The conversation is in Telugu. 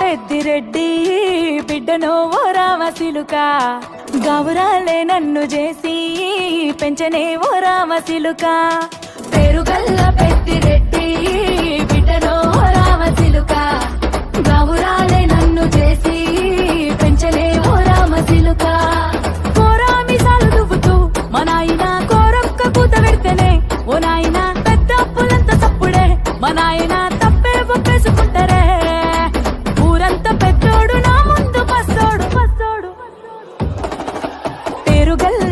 పెద్దిరెడ్డి బిడ్డను ఓ రామసిలుక గౌరాలే నన్ను చేసి పెంచనే ఓ రామసిలుక పేరుగల్ల పెద్దిరెడ్డి బిడ్డను ఓ రామసిలుక గౌరాలే నన్ను చేసి పెంచనే ఓ రామసిలుక కోరామిసాలు దువ్వుతూ మా నాయన కోరొక్క కూత పెడితేనే ఓ నాయన పెద్ద అప్పులంత సప్పుడే మా నాయన తప్పే ఒప్పేసుకుంటారే ఊరంతా పెద్దోడు నా ముందు పస్సోడు పేరుగల్ల